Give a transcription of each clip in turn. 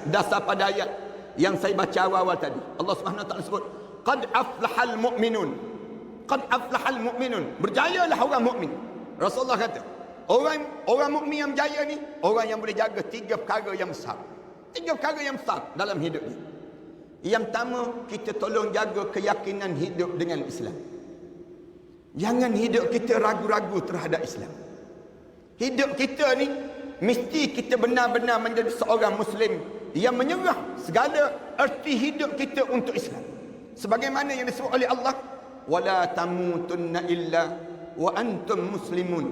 dasar pada ayat yang saya baca awal-awal tadi. Allah Subhanahu Wa Taala sebut, qad aflahal mu'minun. Qad aflahal mu'minun. Berjayalah orang mukmin. Rasulullah kata, orang mukmin yang berjaya ni orang yang boleh jaga 3 perkara yang besar. 3 perkara yang besar dalam hidup ni. Yang pertama, kita tolong jaga keyakinan hidup dengan Islam. Jangan hidup kita ragu-ragu terhadap Islam. Hidup kita ni mesti kita benar-benar menjadi seorang Muslim yang menyerah segala erti hidup kita untuk Islam. Sebagaimana yang disebut oleh Allah, wala tamutunna illa wa antum muslimun.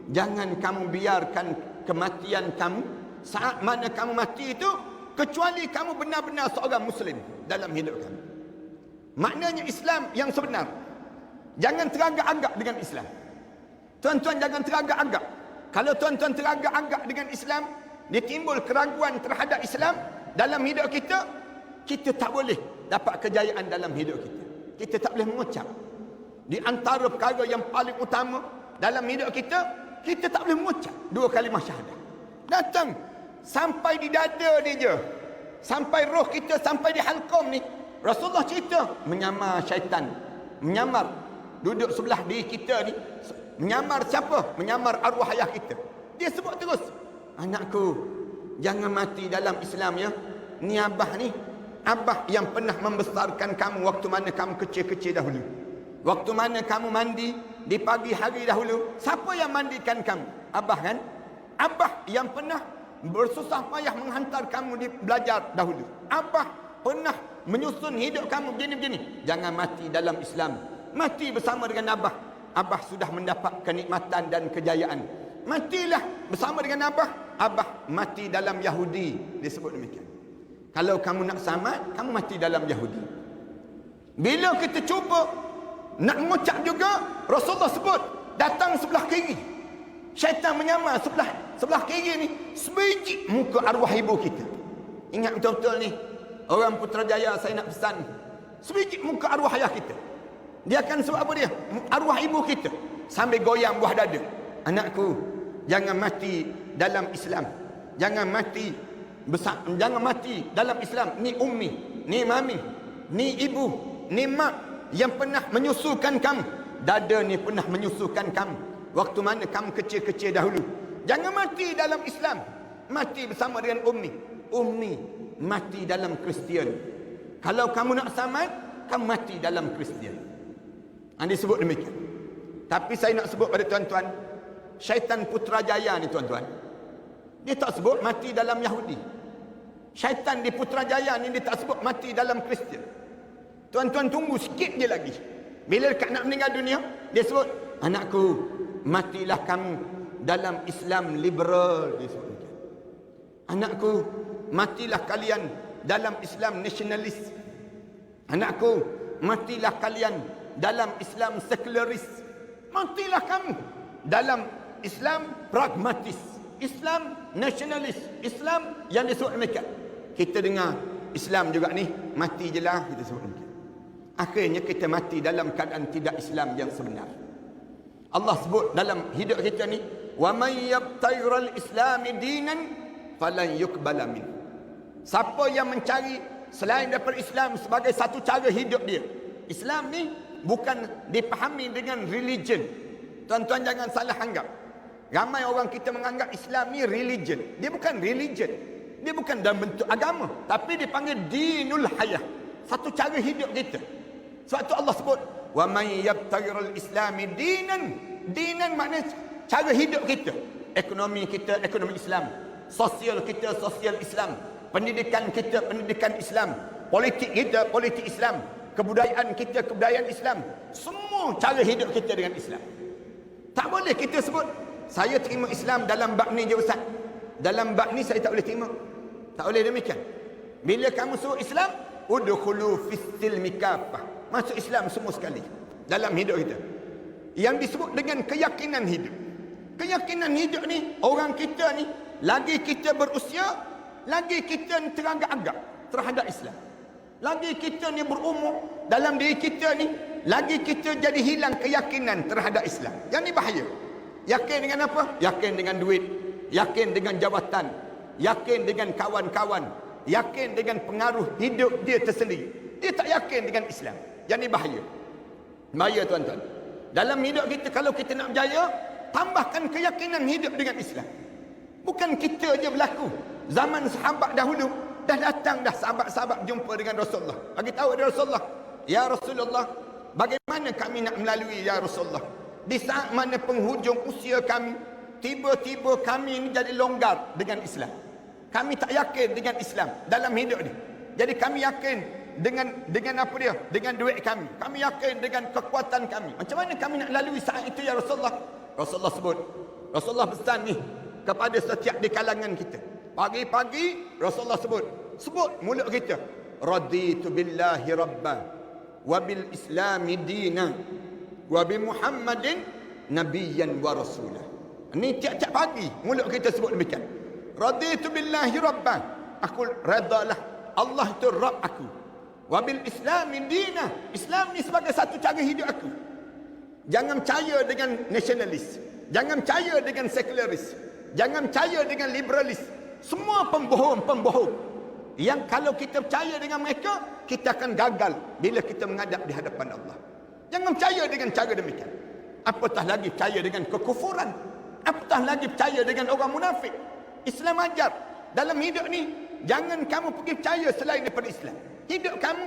Jangan kamu biarkan kematian kamu saat mana kamu mati itu kecuali kamu benar-benar seorang Muslim dalam hidup kamu. Maknanya Islam yang sebenar. Jangan teragak-agak dengan Islam. Tuan-tuan jangan teragak-agak. Kalau tuan-tuan teragak-agak dengan Islam, dia timbul keraguan terhadap Islam dalam hidup kita, kita tak boleh dapat kejayaan dalam hidup kita. Kita tak boleh mengucap. Di antara perkara yang paling utama dalam hidup kita, kita tak boleh mengucap 2 kalimah syahadah. Datang sampai di dada dia je. Sampai roh kita sampai di halqum ni. Rasulullah cerita menyamar syaitan. Menyamar duduk sebelah diri kita ni. Menyamar siapa? Menyamar arwah ayah kita. Dia sebut terus, anakku, jangan mati dalam Islam ya. Ni abah ni, abah yang pernah membesarkan kamu waktu mana kamu kecil-kecil dahulu. Waktu mana kamu mandi di pagi hari dahulu, siapa yang mandikan kamu? Abah kan? Abah yang pernah bersusah payah menghantar kamu di belajar dahulu. Abah pernah menyusun hidup kamu begini-begini. Jangan mati dalam Islam. Mati bersama dengan abah. Abah sudah mendapat kenikmatan dan kejayaan. Matilah bersama dengan abah. Abah mati dalam Yahudi. Disebut demikian. Kalau kamu nak selamat, kamu mati dalam Yahudi. Bila kita cuba nak mengucap juga, Rasulullah sebut, datang sebelah kiri. Syaitan menyamar sebelah kiri ni, sebiji muka arwah ibu kita. Ingat betul-betul ni, orang Putrajaya saya nak pesan, sebiji muka arwah ayah kita. Dia akan sebut apa dia? Arwah ibu kita. Sambil goyang buah dada. Anakku, jangan mati dalam Islam. Jangan mati besar, jangan mati dalam Islam. Ni ummi, ni mami, ni ibu, ni mak yang pernah menyusukan kamu. Dada ni pernah menyusukan kamu waktu mana kamu kecil-kecil dahulu. Jangan mati dalam Islam. Mati bersama dengan ummi. Ummi mati dalam Kristian. Kalau kamu nak selamat, kamu mati dalam Kristian. Dia sebut demikian. Tapi saya nak sebut pada tuan-tuan, syaitan Putrajaya ni tuan-tuan, dia tak sebut mati dalam Yahudi. Syaitan di Putrajaya ni dia tak sebut mati dalam Kristian. Tuan-tuan tunggu sikit je lagi. Bila dekat nak meninggal dunia, dia sebut, anakku, matilah kamu dalam Islam liberal. Dia sebut demikian. Anakku, matilah kalian dalam Islam nasionalis. Anakku, matilah kalian dalam Islam sekularis. Matilah kamu dalam Islam pragmatis, Islam nasionalis, Islam yang disebut demikian. Kita dengar Islam juga ni, mati je lah, kita sebut demikian. Akhirnya kita mati dalam keadaan tidak Islam yang sebenar. Allah sebut dalam hidup kita ni, wa may yabtaghiral islami dinan falan yuqbala min. Siapa yang mencari selain daripada Islam sebagai satu cara hidup dia. Islam ni bukan dipahami dengan religion. Tuan-tuan jangan salah anggap. Ramai orang kita menganggap Islam ni religion. Dia bukan religion. Dia bukan dalam bentuk agama, tapi dipanggil dinul hayah. Satu cara hidup kita. Sebab tu Allah sebut, wa may yabtaghiral islami dinan. Dinan maknanya cara hidup kita. Ekonomi kita, ekonomi Islam. Sosial kita, sosial Islam. Pendidikan kita, pendidikan Islam. Politik kita, politik Islam. Kebudayaan kita, kebudayaan Islam. Semua cara hidup kita dengan Islam. Tak boleh kita sebut, saya terima Islam dalam bab ni je Ustaz. Dalam bab ni saya tak boleh terima. Tak boleh demikian. Bila kamu sebut Islam, udkhulu fis-silmi kaffah. Masuk Islam semua sekali dalam hidup kita. Yang disebut dengan keyakinan hidup. Keyakinan hidup ni, orang kita ni, lagi kita berusia, lagi kita teragak-agak terhadap Islam. Lagi kita ni berumur, dalam diri kita ni, lagi kita jadi hilang keyakinan terhadap Islam. Yang ni bahaya. Yakin dengan apa? Yakin dengan duit. Yakin dengan jabatan. Yakin dengan kawan-kawan. yakin dengan pengaruh hidup dia tersendiri. Dia tak yakin dengan Islam. Yang ini bahaya. Bahaya tuan-tuan. Dalam hidup kita, kalau kita nak berjaya, tambahkan keyakinan hidup dengan Islam. Bukan kita je berlaku. Zaman sahabat dahulu, dah datang dah sahabat-sahabat jumpa dengan Rasulullah. Bagi tahu dia Rasulullah, ya Rasulullah, bagaimana kami nak melalui ya Rasulullah? Di saat mana penghujung usia kami, tiba-tiba kami ini jadi longgar dengan Islam. Kami tak yakin dengan Islam dalam hidup ni. Jadi kami yakin dengan apa dia? Dengan duit kami. Kami yakin dengan kekuatan kami. Macam mana kami nak lalui saat itu ya Rasulullah? Rasulullah sebut. Rasulullah pesan ni kepada setiap di kalangan kita. Pagi-pagi Rasulullah sebut mulut kita. Raditu billahi rabba wa bil islami dina wa bi Muhammadin nabiyyan wa rasulah. Ini tiap-tiap pagi mulut kita sebut demikian. Raditu billahi rabba. Aku redalah Allah itu Rabb aku. Wa bil islami dina. Islam ni sebagai satu cara hidup aku. Jangan percaya dengan nasionalis. Jangan percaya dengan sekularis. Jangan percaya dengan liberalis. Semua pembohong-pembohong. Yang kalau kita percaya dengan mereka, kita akan gagal bila kita menghadap di hadapan Allah. Jangan percaya dengan cara demikian. Apatah lagi percaya dengan kekufuran. Apatah lagi percaya dengan orang munafik. Islam ajar dalam hidup ni, jangan kamu pergi percaya selain daripada Islam. Hidup kamu,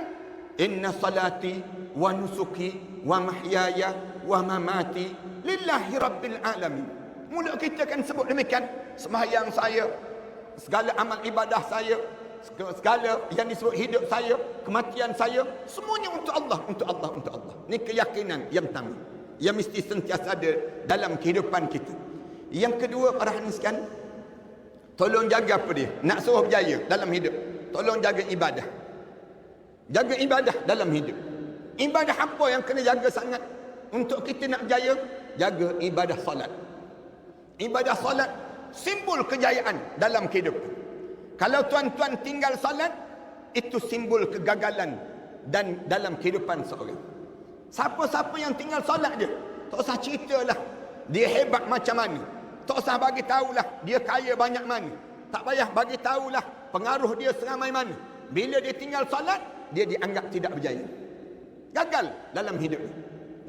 inna salati wa nusuki wa mahyaya wa mamati lillahi rabbil alamin. Mulut kita kan sebut demikian. Sembahyang saya, segala amal ibadah saya, segala yang disebut hidup saya, kematian saya, semuanya untuk Allah, untuk Allah, untuk Allah. Ini keyakinan yang pertama, yang mesti sentiasa ada dalam kehidupan kita. Yang kedua, para hadirin sekalian, tolong jaga apa dia? Nak suruh berjaya dalam hidup, tolong jaga ibadah. Jaga ibadah dalam hidup. Ibadah apa yang kena jaga sangat untuk kita nak berjaya? Jaga ibadah solat. Ibadah solat simbol kejayaan dalam kehidupan. Kalau tuan-tuan tinggal solat, itu simbol kegagalan dan dalam kehidupan seorang. Siapa-siapa yang tinggal solat dia, tak usah ceritalah dia hebat macam mana. Tak usah bagi tahulah dia kaya banyak mana. Tak payah bagi tahulah pengaruh dia seramai mana. Bila dia tinggal solat, dia dianggap tidak berjaya. Gagal dalam hidup ni.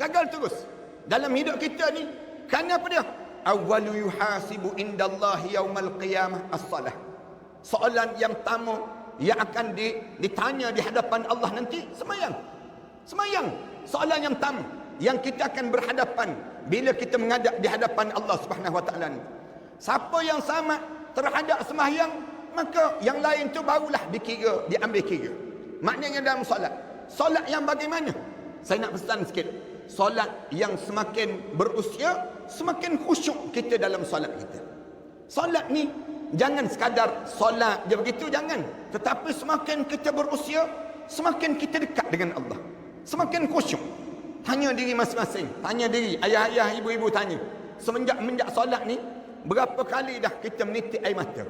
Gagal terus dalam hidup kita ni. Kerana apa dia? Awwalu yuhasibu indallahi yaumal qiyamah as-salah. Soalan yang pertama yang akan ditanya di hadapan Allah nanti, sembahyang. Sembahyang. Soalan yang pertama yang kita akan berhadapan bila kita menghadap di hadapan Allah Subhanahu wa taala. Siapa yang sama terhadap sembahyang, maka yang lain tu barulah dikira, diambil kira. Maknanya dalam solat. Solat yang bagaimana? Saya nak pesan sikit. Solat yang semakin berusia, semakin khusyuk kita dalam solat kita. Solat ni jangan sekadar solat je begitu, jangan. Tetapi semakin kita berusia, semakin kita dekat dengan Allah. Semakin khusyuk. Tanya diri masing-masing. Tanya diri, ayah-ayah, ibu-ibu tanya. Semenjak solat ni, berapa kali dah kita menitik air mata?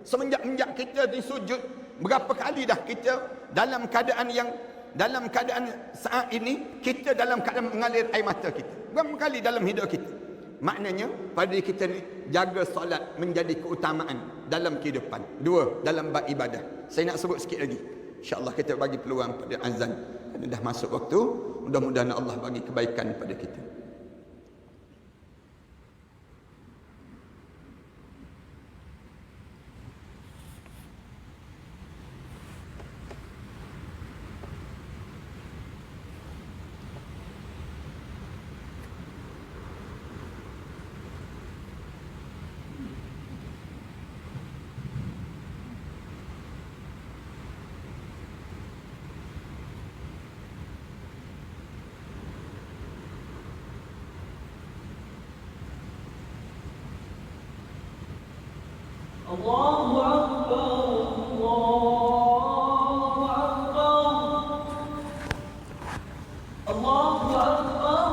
Semenjak kita di sujud, berapa kali dah kita dalam keadaan saat ini, kita dalam keadaan mengalir air mata kita? Berapa kali dalam hidup kita? Maknanya pada kita jaga solat menjadi keutamaan dalam kehidupan. Dua, dalam bab ibadah. Saya nak sebut sikit lagi. InsyaAllah kita bagi peluang pada azan. Dah masuk waktu. Mudah-mudahan Allah bagi kebaikan pada kita. Allahu Akbar, Allahu Akbar, Allahu Akbar,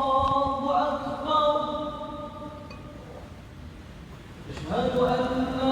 Allahu Akbar. Asyhadu an la ilaha illallah.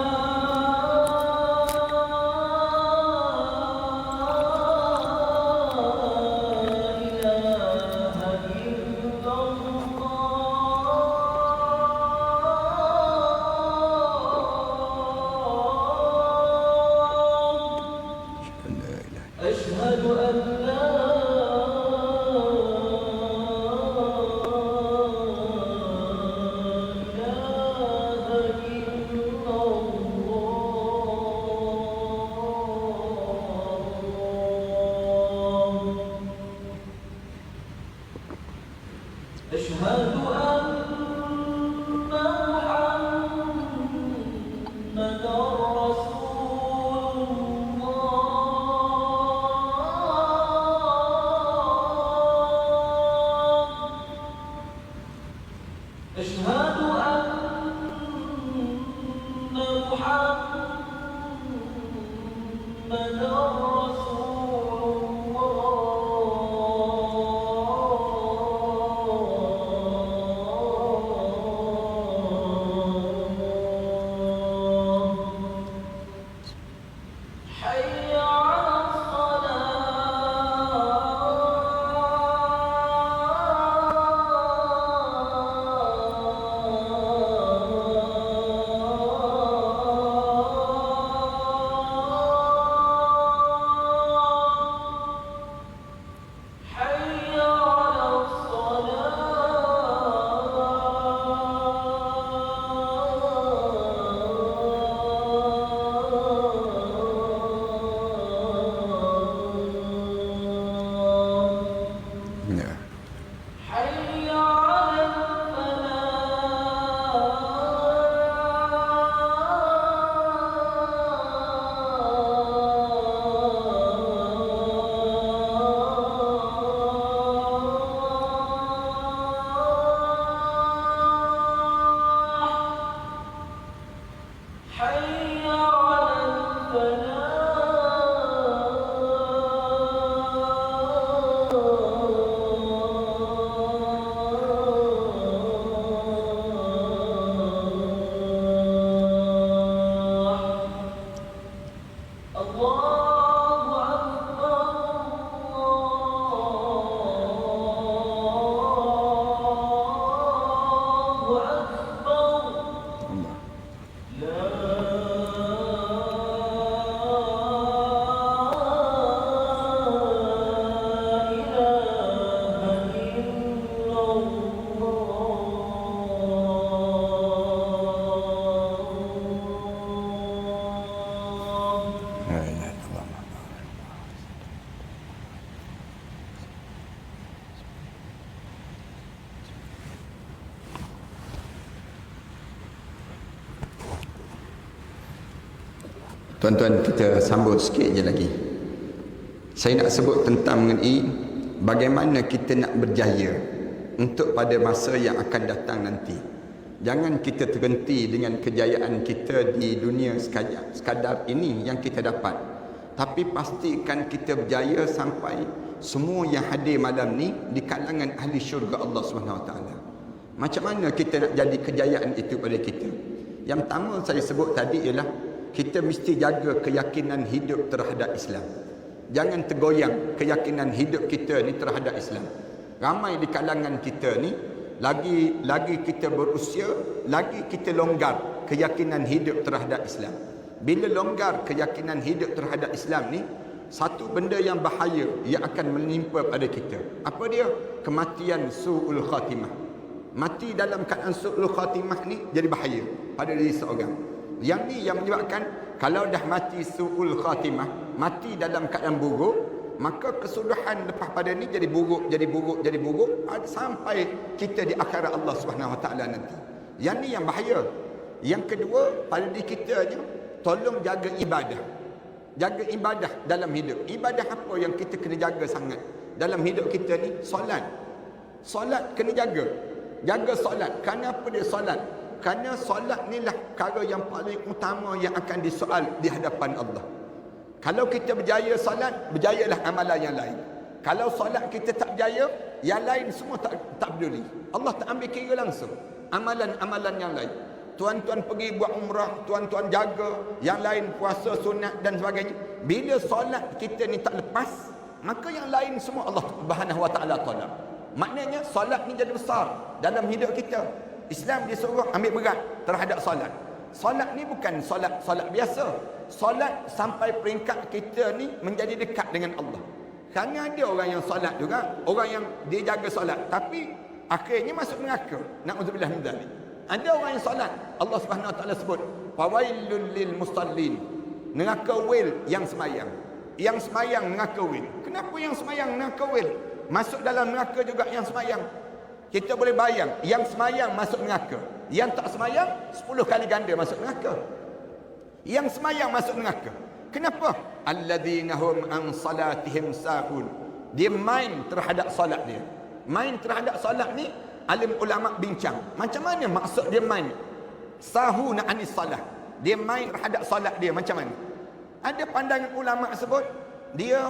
أشهد أن محمدا رسول الله أشهد أن محمدا Tuan-tuan, kita sambung sikit je lagi. Saya nak sebut tentang mengenai bagaimana kita nak berjaya untuk pada masa yang akan datang nanti. Jangan kita terhenti dengan kejayaan kita di dunia sekadar ini yang kita dapat. Tapi pastikan kita berjaya sampai semua yang hadir malam ni di kalangan ahli syurga Allah SWT. Macam mana kita nak jadi kejayaan itu pada kita? Yang pertama saya sebut tadi ialah kita mesti jaga keyakinan hidup terhadap Islam. Jangan tergoyang keyakinan hidup kita ni terhadap Islam. Ramai di kalangan kita ni lagi kita berusia, lagi kita longgar keyakinan hidup terhadap Islam. Bila longgar keyakinan hidup terhadap Islam ni, satu benda yang bahaya yang akan menimpa pada kita. Apa dia? Kematian su'ul khatimah. Mati dalam keadaan su'ul khatimah ni jadi bahaya pada diri seorang. Yang ni yang menyebabkan kalau dah mati su'ul khatimah, mati dalam keadaan buruk, maka kesudahan lepas pada ni jadi buruk sampai kita di akhirat Allah Subhanahu Wa Taala nanti. Yang ni yang bahaya. Yang kedua, pada diri kita je, tolong jaga ibadah. Jaga ibadah dalam hidup. Ibadah apa yang kita kena jaga sangat dalam hidup kita ni? Solat. Solat kena jaga. Jaga solat. Kenapa dia solat? Kerana solat ni lah perkara yang paling utama yang akan disoal di hadapan Allah. Kalau kita berjaya solat, berjayalah amalan yang lain. Kalau solat kita tak berjaya, yang lain semua tak peduli. Allah tak ambil kira langsung amalan-amalan yang lain. Tuan-tuan pergi buat umrah, tuan-tuan jaga, yang lain puasa sunat dan sebagainya. Bila solat kita ni tak lepas, maka yang lain semua Allah Subhanahu Wa Taala tolak. Maknanya solat ni jadi besar dalam hidup kita. Islam disuruh ambil berat terhadap solat. Solat ni bukan solat biasa. Solat sampai peringkat kita ni menjadi dekat dengan Allah. Kerana ada orang yang solat juga, orang yang dia jaga solat, tapi akhirnya masuk neraka. Na'udzubillah min dzalik. Ada orang yang solat, Allah Subhanahu Wa Taala sebut, fawailul lil musallin. Neraka wil yang semayang. Yang semayang neraka wil. Kenapa yang semayang neraka wil? Masuk dalam neraka juga yang semayang. Kita boleh bayang, yang semayang masuk neraka, yang tak semayang 10 kali ganda masuk neraka. Yang semayang masuk neraka. Kenapa? Alladzina hum an salatihim sahun. Dia main terhadap solat dia. Main terhadap solat ni, alim ulama bincang. Macam mana maksud dia main? Sahuna anis salat. Dia main terhadap solat dia macam mana? Ada pandangan ulama sebut, dia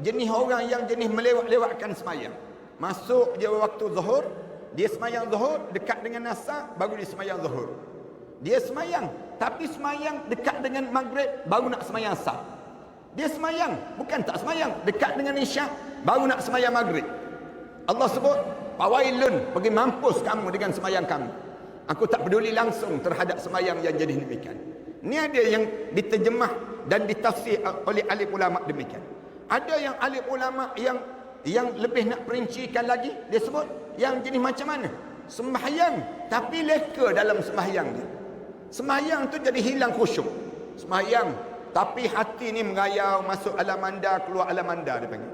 jenis orang yang jenis melewat-lewatkan semayang. Masuk dia waktu zuhur, dia semayang zuhur, dekat dengan asar, baru dia semayang zuhur. Dia semayang, tapi semayang dekat dengan maghrib, baru nak semayang asar. Dia semayang, bukan tak semayang, dekat dengan isyak, baru nak semayang maghrib. Allah sebut, pawailun, pergi mampus kamu dengan semayang kamu. Aku tak peduli langsung terhadap semayang yang jadi demikian. Ini ada yang diterjemah dan ditafsir oleh alim ulama demikian. Ada yang alim ulama yang lebih nak perincikan lagi, dia sebut yang jenis macam mana? Sembahyang tapi leka dalam sembahyang dia. Sembahyang tu jadi hilang khusyuk. Sembahyang tapi hati ni merayau, masuk alamanda, keluar alamanda dia panggil.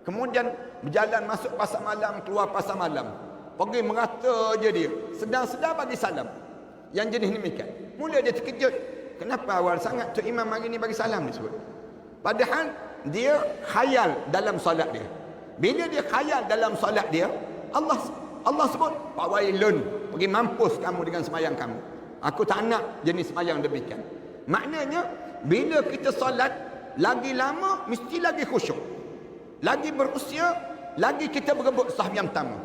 Kemudian berjalan masuk pasar malam, keluar pasar malam. Pergi merata je dia. Sedang-sedang bagi salam. Yang jenis demikian. Mula dia terkejut. Kenapa awal sangat Tok Imam hari ni bagi salam disebut? Padahal dia khayal dalam solat dia. Bila dia khayal dalam solat dia, Allah sebut, pawailun, pergi mampus kamu dengan semayang kamu. Aku tak nak jenis semayang demikian. Maknanya, bila kita solat, lagi lama, mesti lagi khusyuk. Lagi berusia, lagi kita berebut sahab yang pertama.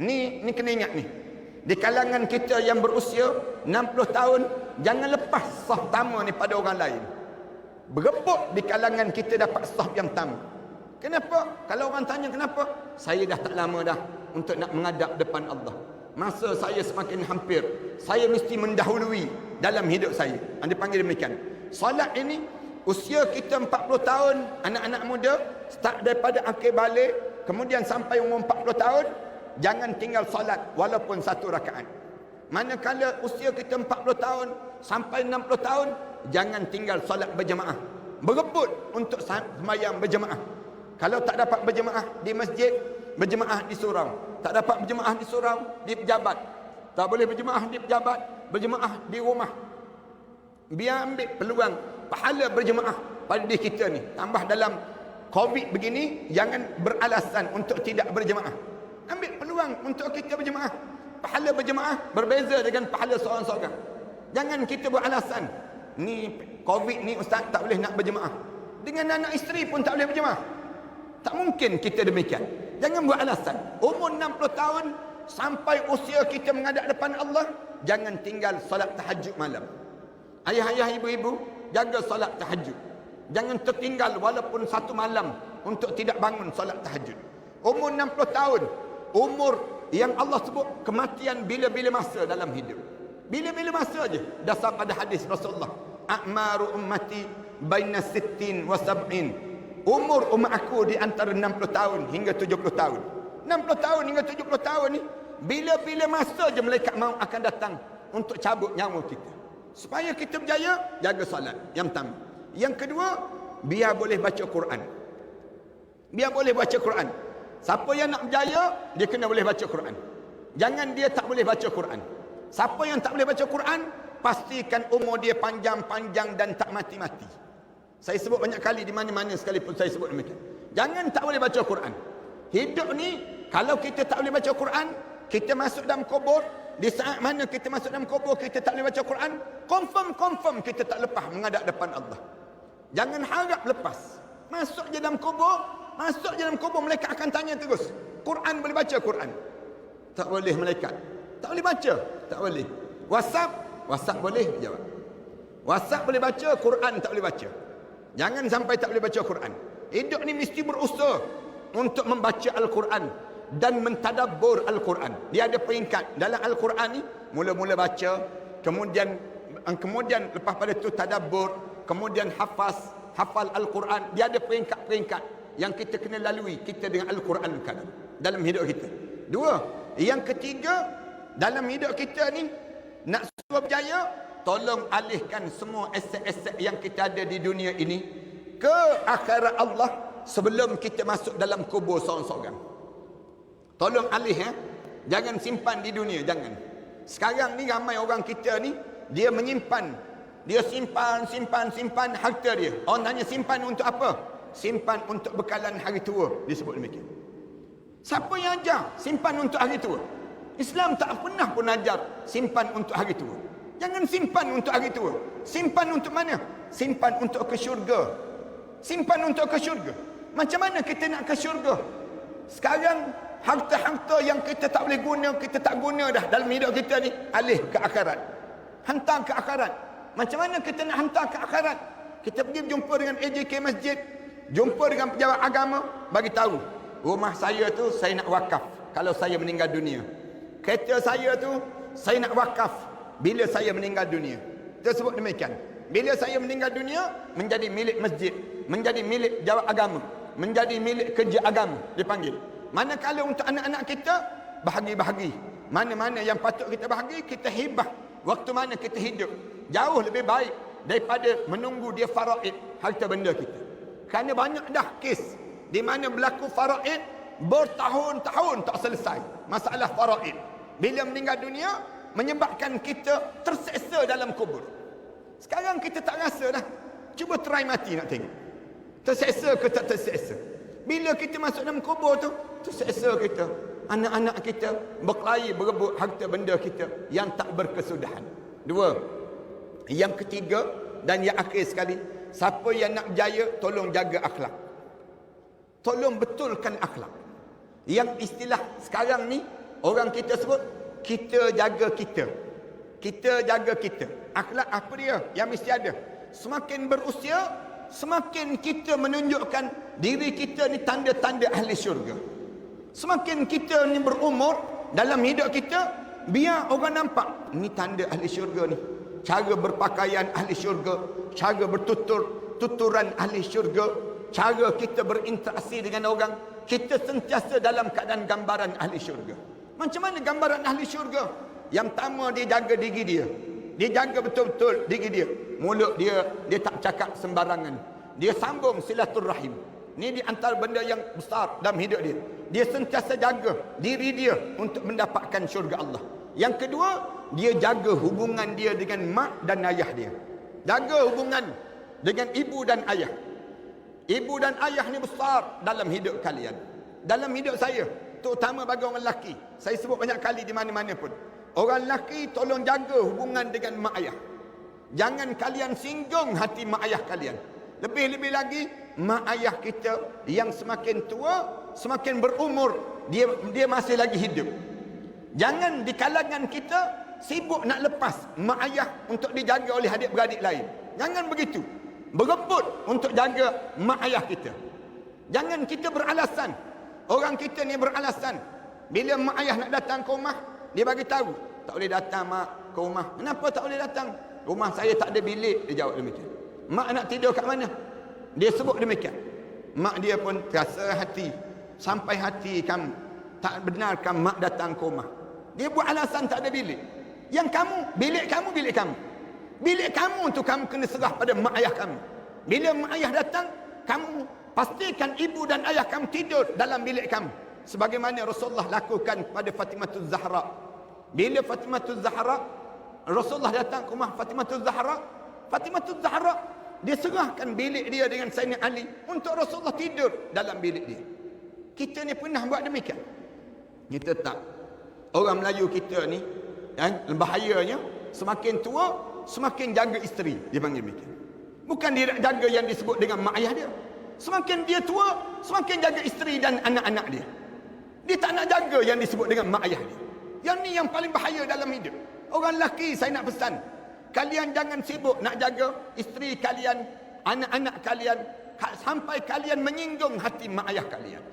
Ni kena ingat ni. Di kalangan kita yang berusia 60 tahun, jangan lepas sahab pertama ni pada orang lain. Berebut di kalangan kita dapat sahab yang pertama. Kenapa? Kalau orang tanya kenapa? Saya dah tak lama dah untuk nak menghadap depan Allah. Masa saya semakin hampir, saya mesti mendahului dalam hidup saya. Anda panggil demikian. Solat ini, usia kita 40 tahun, anak-anak muda, start daripada akhir balik, kemudian sampai umur 40 tahun, jangan tinggal solat walaupun 1 rakaat. Manakala usia kita 40 tahun sampai 60 tahun, jangan tinggal solat berjemaah. Berebut untuk sembahyang berjemaah. Kalau tak dapat berjemaah di masjid, berjemaah di surau. Tak dapat berjemaah di surau, di pejabat. Tak boleh berjemaah di pejabat, berjemaah di rumah. Biar ambil peluang pahala berjemaah pada diri kita ni. Tambah dalam COVID begini, jangan beralasan untuk tidak berjemaah. Ambil peluang untuk kita berjemaah. Pahala berjemaah berbeza dengan pahala seorang-seorang. Jangan kita beralasan, ni COVID ni ustaz tak boleh nak berjemaah. Dengan anak isteri pun tak boleh berjemaah. Tak mungkin kita demikian. Jangan buat alasan. Umur 60 tahun sampai usia kita menghadap depan Allah, jangan tinggal solat tahajud malam. Ayah-ayah, ibu-ibu, jaga solat tahajud. Jangan tertinggal walaupun 1 malam untuk tidak bangun solat tahajud. Umur 60 tahun, umur yang Allah sebut kematian bila-bila masa dalam hidup. Bila-bila masa aja. Dasar pada hadis Rasulullah. A'maru ummati baina 60 wa 70. Umur umat aku di antara 60 tahun hingga 70 tahun. 60 tahun hingga 70 tahun ni, bila-bila masa je malaikat maut akan datang untuk cabut nyawa kita. Supaya kita berjaya, jaga salat. Yang pertama. Yang kedua, biar boleh baca Quran. Biar boleh baca Quran. Siapa yang nak berjaya, dia kena boleh baca Quran. Jangan dia tak boleh baca Quran. Siapa yang tak boleh baca Quran, pastikan umur dia panjang-panjang dan tak mati-mati. Saya sebut banyak kali di mana-mana sekalipun saya sebut demikian. Jangan tak boleh baca Quran. Hidup ni, kalau kita tak boleh baca Quran, kita masuk dalam kubur, di saat mana kita masuk dalam kubur, kita tak boleh baca Quran, confirm kita tak lepas menghadap depan Allah. Jangan harap lepas. Masuk je dalam kubur, malaikat akan tanya terus. Quran boleh baca Quran? Tak boleh malaikat. Tak boleh baca? Tak boleh. WhatsApp boleh? Jawab. WhatsApp boleh baca, Quran tak boleh baca. Jangan sampai tak boleh baca Quran. Hidup ni mesti berusaha untuk membaca Al-Quran dan mentadabbur Al-Quran. Dia ada peringkat dalam Al-Quran ni, mula-mula baca, kemudian lepas pada itu tadabbur, kemudian hafal Al-Quran. Dia ada peringkat-peringkat yang kita kena lalui kita dengan Al-Quran kan dalam hidup kita. 2, yang ketiga, dalam hidup kita ni nak suruh berjaya, tolong alihkan semua aset-aset yang kita ada di dunia ini ke akhirat Allah sebelum kita masuk dalam kubur seorang-seorang. Tolong alih Jangan simpan di dunia, jangan. Sekarang ni ramai orang kita ni, dia menyimpan. Dia simpan harta dia. Orang tanya simpan untuk apa? Simpan untuk bekalan hari tua. Disebut demikian. Siapa yang ajar simpan untuk hari tua? Islam tak pernah pun ajar simpan untuk hari tua. Jangan simpan untuk hari tua. Simpan untuk mana? Simpan untuk ke syurga. Simpan untuk ke syurga. Macam mana kita nak ke syurga? Sekarang harta-harta yang kita tak boleh guna, kita tak guna dah dalam hidup kita ni, alih ke akhirat. Hantar ke akhirat. Macam mana kita nak hantar ke akhirat? Kita pergi jumpa dengan AJK masjid, jumpa dengan pejabat agama, bagi tahu, rumah saya tu saya nak wakaf kalau saya meninggal dunia. Kereta saya tu saya nak wakaf bila saya meninggal dunia. Tersebut demikian. Bila saya meninggal dunia, menjadi milik masjid, menjadi milik pejabat agama, menjadi milik kerja agama, dipanggil. Manakala untuk anak-anak kita, bahagi-bahagi. Mana-mana yang patut kita bahagi, kita hibah. Waktu mana kita hidup, jauh lebih baik daripada menunggu dia faraid harta benda kita. Kerana banyak dah kes di mana berlaku faraid bertahun-tahun tak selesai masalah faraid. Bila meninggal dunia, menyebabkan kita terseksa dalam kubur. Sekarang kita tak rasa dah. Cuba try mati nak tengok. Terseksa ke tak terseksa? Bila kita masuk dalam kubur tu, terseksa kita. Anak-anak kita berkelahi berebut harta benda kita yang tak berkesudahan. Dua. Yang ketiga dan yang akhir sekali, siapa yang nak berjaya, tolong jaga akhlak. Tolong betulkan akhlak. Yang istilah sekarang ni, orang kita sebut, kita jaga kita. Kita jaga kita. Akhlak apa dia yang mesti ada? Semakin berusia, semakin kita menunjukkan diri kita ni tanda-tanda ahli syurga. Semakin kita ni berumur dalam hidup kita, biar orang nampak ni tanda ahli syurga ni. Cara berpakaian ahli syurga, cara tuturan ahli syurga, cara kita berinteraksi dengan orang, kita sentiasa dalam keadaan gambaran ahli syurga. Macam mana gambaran ahli syurga? Yang pertama, dia jaga diri dia. Dia jaga betul-betul diri dia. Mulut dia tak cakap sembarangan. Dia sambung silaturrahim. Ini di antara benda yang besar dalam hidup dia. Dia sentiasa jaga diri dia untuk mendapatkan syurga Allah. Yang kedua, dia jaga hubungan dia dengan mak dan ayah dia. Jaga hubungan dengan ibu dan ayah. Ibu dan ayah ni besar dalam hidup kalian. Dalam hidup saya, terutama bagi orang lelaki. Saya sebut banyak kali di mana-mana pun. Orang lelaki tolong jaga hubungan dengan mak ayah. Jangan kalian singgung hati mak ayah kalian. Lebih-lebih lagi, mak ayah kita yang semakin tua, semakin berumur, dia masih lagi hidup. Jangan di kalangan kita sibuk nak lepas mak ayah untuk dijaga oleh adik-beradik lain. Jangan begitu. Berebut untuk jaga mak ayah kita. Jangan kita beralasan. Orang kita ni beralasan. Bila mak ayah nak datang ke rumah, dia bagi tahu, tak boleh datang mak ke rumah. Kenapa tak boleh datang? Rumah saya tak ada bilik, dia jawab demikian. Mak nak tidur kat mana? Dia sebut demikian. Mak dia pun terasa hati, sampai hati kamu tak benarkan mak datang ke rumah. Dia buat alasan tak ada bilik. Yang kamu, bilik kamu, bilik kamu. Bilik kamu tu kamu kena serah pada mak ayah kamu. Bila mak ayah datang, kamu pastikan ibu dan ayah kamu tidur dalam bilik kamu. Sebagaimana Rasulullah lakukan pada Fatimatul Zahra. Bila Fatimatul Zahra, Rasulullah datang ke rumah Fatimatul Zahra. Fatimatul Zahra, dia serahkan bilik dia dengan Sayyidina Ali untuk Rasulullah tidur dalam bilik dia. Kita ni pernah buat demikian? Kita tak. Orang Melayu kita ni, bahayanya, semakin tua, semakin jaga isteri. Dia panggil demikian. Bukan dia nak jaga yang disebut dengan mak ayah dia. Semakin dia tua, semakin jaga isteri dan anak-anak dia. Dia tak nak jaga yang disebut dengan mak ayah dia. Yang ni yang paling bahaya dalam hidup. Orang lelaki, saya nak pesan, kalian jangan sibuk nak jaga isteri kalian, anak-anak kalian, sampai kalian menyinggung hati mak ayah kalian.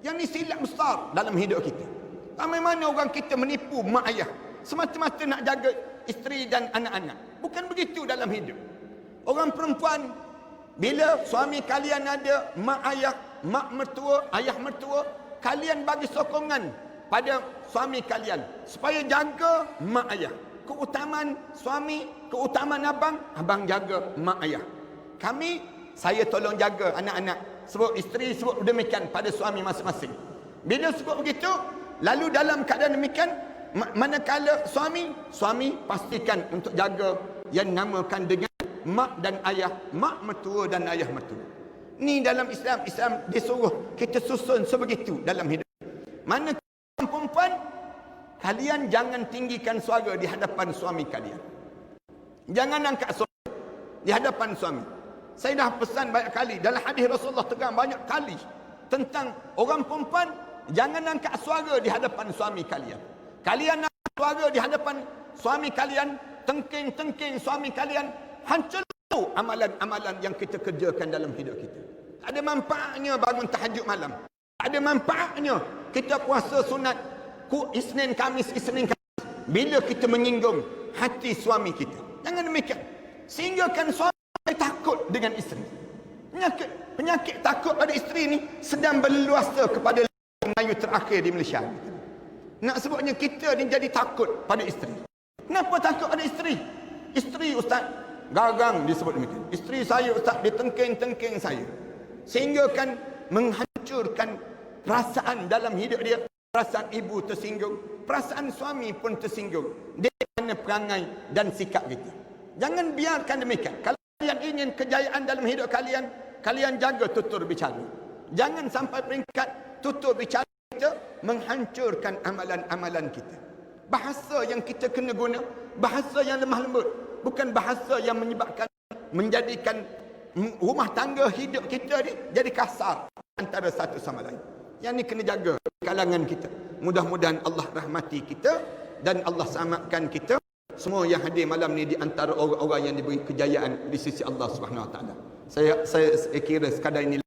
Yang ni silap besar dalam hidup kita. Ramai mana orang kita menipu mak ayah, semata-mata nak jaga isteri dan anak-anak. Bukan begitu dalam hidup. Orang perempuan, bila suami kalian ada mak ayah, mak mertua, ayah mertua, kalian bagi sokongan pada suami kalian supaya jaga mak ayah. Keutamaan suami, keutamaan abang, abang jaga mak ayah. Kami, saya tolong jaga anak-anak. Sebab isteri sebut demikian pada suami masing-masing. Bila sebut begitu, Lalu dalam keadaan demikian, manakala suami pastikan untuk jaga yang namakan dengan mak dan ayah, mak mertua dan ayah mertua. Ni dalam Islam disuruh kita susun sebegitu dalam hidup. Mana perempuan, kalian jangan tinggikan suara di hadapan suami kalian. Jangan angkat suara di hadapan suami. Saya dah pesan banyak kali, dalam hadis Rasulullah tegang banyak kali tentang orang perempuan, jangan angkat suara di hadapan suami kalian. Kalian angkat suara di hadapan suami kalian, tengking-tengking suami kalian, hancur amalan-amalan yang kita kerjakan dalam hidup kita. Tak ada manfaatnya bangun tahajud malam. Tak ada manfaatnya kita puasa sunat Isnin Kamis. Bila kita menyinggung hati suami kita. Jangan demikian. Sehingga kan suami takut dengan isteri. Penyakit takut pada isteri ni sedang berluasa kepada Melayu terakhir di Malaysia. Nak sebutnya kita ni jadi takut pada isteri. Kenapa takut pada isteri? Isteri ustaz gagang disebut demikian. Isteri saya ustaz ditengking-tengking saya. Sehingga kan menghancurkan perasaan dalam hidup dia. Perasaan ibu tersinggung, perasaan suami pun tersinggung. Dia kena perangai dan sikap kita. Jangan biarkan demikian. Kalau kalian ingin kejayaan dalam hidup kalian, kalian jaga tutur bicara. Jangan sampai peringkat tutur bicara kita menghancurkan amalan-amalan kita. Bahasa yang kita kena guna, bahasa yang lemah lembut, bukan bahasa yang menjadikan rumah tangga hidup kita ni jadi kasar antara satu sama lain. Yang ni kena jaga kalangan kita. Mudah-mudahan Allah rahmati kita dan Allah selamatkan kita semua yang hadir malam ni di antara orang-orang yang diberi kejayaan di sisi Allah Subhanahu Wa Taala. Saya kira sekadar ini,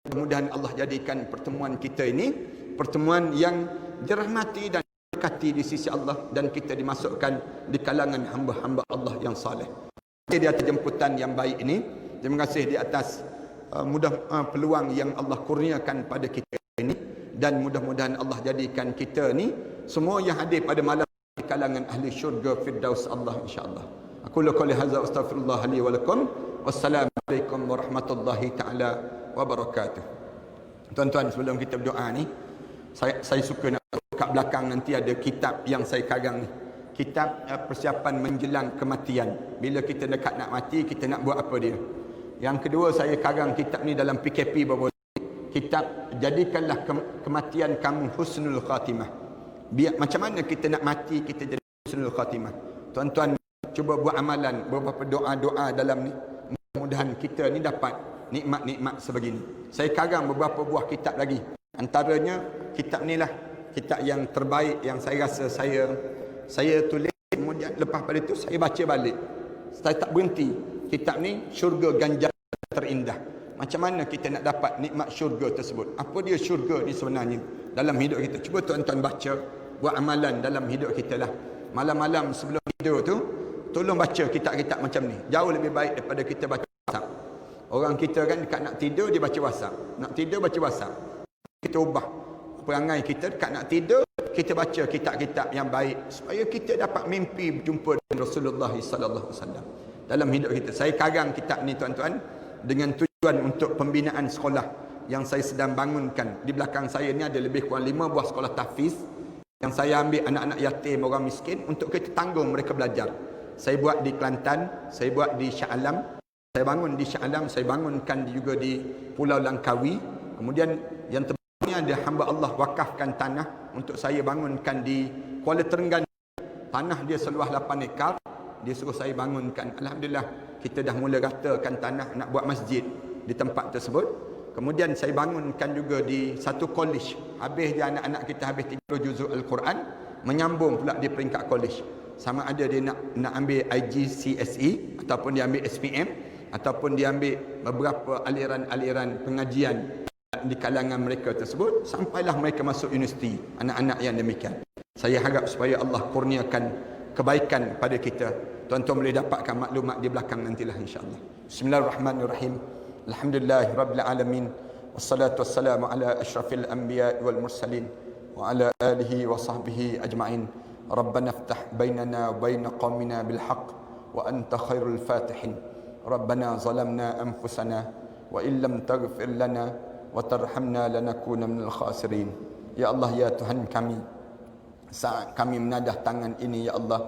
mudah-mudahan Allah jadikan pertemuan kita ini pertemuan yang dirahmati dan diberkati di sisi Allah, dan kita dimasukkan di kalangan hamba-hamba Allah yang saleh. Di atas jemputan yang baik ini, terima kasih di atas peluang yang Allah kurniakan pada kita ini, dan mudah-mudahan Allah jadikan kita ni semua yang hadir pada malam di kalangan ahli syurga firdaus Allah insya-Allah. Aku qouli hadza astaghfirullah li wa lakum. Wassalamualaikum warahmatullahi taala wabarakatuh. Tuan-tuan, sebelum kita berdoa ni, saya suka nak kat belakang nanti ada kitab yang saya karang ni. Kitab persiapan menjelang kematian. Bila kita dekat nak mati, kita nak buat apa dia. Yang kedua, saya karang kitab ni dalam PKP baru. Kitab jadikanlah kematian kamu husnul khatimah. Biar macam mana kita nak mati, kita jadi husnul khatimah. Tuan-tuan, cuba buat amalan, beberapa doa-doa dalam ni. Mudah-mudahan kita ni dapat nikmat-nikmat sebegini. Saya karang beberapa buah kitab lagi. Antaranya kitab ni lah kitab yang terbaik yang saya rasa saya tulis. Kemudian lepas pada itu saya baca balik. Saya tak berhenti. Kitab ni syurga ganjaran terindah. Macam mana kita nak dapat nikmat syurga tersebut? Apa dia syurga ni sebenarnya dalam hidup kita? Cuba tuan-tuan baca, buat amalan dalam hidup kita lah. Malam-malam sebelum tidur tu, tolong baca kitab-kitab macam ni. Jauh lebih baik daripada kita baca WhatsApp. Orang kita kan dekat nak tidur dia baca WhatsApp. Nak tidur baca WhatsApp. Kita ubah perangai kita, dekat nak tidur kita baca kitab-kitab yang baik supaya kita dapat mimpi berjumpa dengan Rasulullah sallallahu alaihi wasallam dalam hidup kita. Saya karang kitab ni tuan-tuan dengan tujuan untuk pembinaan sekolah yang saya sedang bangunkan. Di belakang saya ni ada lebih kurang 5 buah sekolah tahfiz yang saya ambil anak-anak yatim, orang miskin untuk kita tanggung mereka belajar. Saya buat di Kelantan, saya buat di Shah Alam, saya bangun di Shah Alam, saya bangunkan juga di Pulau Langkawi. Kemudian yang terbarunya ada hamba Allah wakafkan tanah untuk saya bangunkan di Kuala Terengganu. Tanah dia seluas 8 ekar, dia suruh saya bangunkan. Alhamdulillah, kita dah mula ratakan tanah nak buat masjid di tempat tersebut. Kemudian saya bangunkan juga di satu college. Habis dia anak-anak kita habis 30 juzuk Al-Quran, menyambung pula di peringkat college. Sama ada dia nak ambil IGCSE ataupun dia ambil SPM ataupun dia ambil beberapa aliran-aliran pengajian di kalangan mereka tersebut sampailah mereka masuk universiti, anak-anak yang demikian. Saya harap supaya Allah kurniakan kebaikan pada kita. Tuan-tuan boleh dapatkan maklumat di belakang nantilah insya-Allah. Bismillahirrahmanirrahim. Alhamdulillahirabbil alamin. Wassalatu wassalamu ala asyrafil anbiya wal mursalin wa ala alihi wa sahbihi ajma'in. Rabbana iftah bainana wa bain qaumina bil haqq wa anta khairul fatihin. Rabbana zalamna anfusana wa illam taghfir lana wa tarhamna lanakunanna minal khasirin. Ya Allah, ya Tuhan kami, saat kami menadah tangan ini, ya Allah,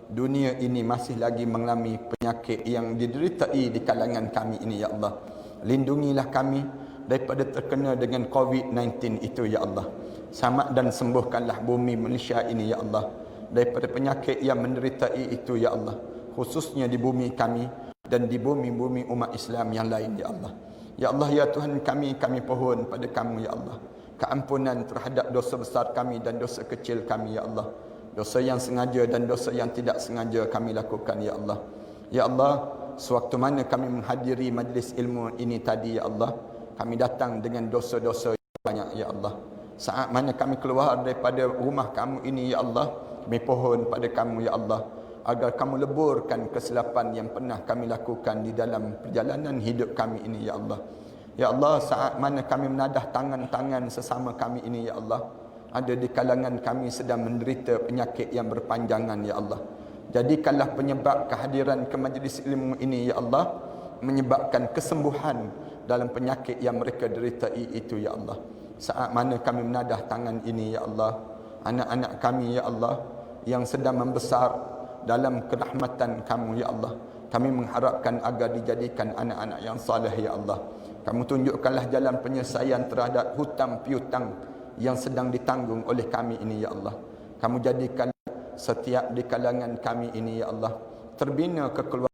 dunia ini masih lagi mengalami penyakit yang dideritai di kalangan kami ini, ya Allah. Lindungilah kami daripada terkena dengan COVID-19 itu, ya Allah. Selamat dan sembuhkanlah bumi Malaysia ini, ya Allah, daripada penyakit yang menderitai itu, ya Allah, khususnya di bumi kami dan di bumi-bumi umat Islam yang lain, ya Allah. Ya Allah, ya Tuhan kami pohon pada kamu, ya Allah, keampunan terhadap dosa besar kami dan dosa kecil kami, ya Allah. Dosa yang sengaja dan dosa yang tidak sengaja kami lakukan, ya Allah. Ya Allah, sewaktu mana kami menghadiri majlis ilmu ini tadi, ya Allah, kami datang dengan dosa-dosa yang banyak, ya Allah. Saat mana kami keluar daripada rumah kamu ini, ya Allah, kami pohon pada kamu, ya Allah, agar kamu leburkan kesilapan yang pernah kami lakukan di dalam perjalanan hidup kami ini, ya Allah. Ya Allah, saat mana kami menadah tangan-tangan sesama kami ini, ya Allah, ada di kalangan kami sedang menderita penyakit yang berpanjangan, ya Allah. Jadikanlah penyebab kehadiran ke majlis ilmu ini, ya Allah, menyebabkan kesembuhan dalam penyakit yang mereka deritai itu, ya Allah. Saat mana kami menadah tangan ini, ya Allah, anak-anak kami, ya Allah, yang sedang membesar dalam kerahmatan kamu, ya Allah, kami mengharapkan agar dijadikan anak-anak yang saleh, ya Allah. Kamu tunjukkanlah jalan penyelesaian terhadap hutang piutang yang sedang ditanggung oleh kami ini, ya Allah. Kamu jadikan setiap di kalangan kami ini, ya Allah, terbina kekeluargaan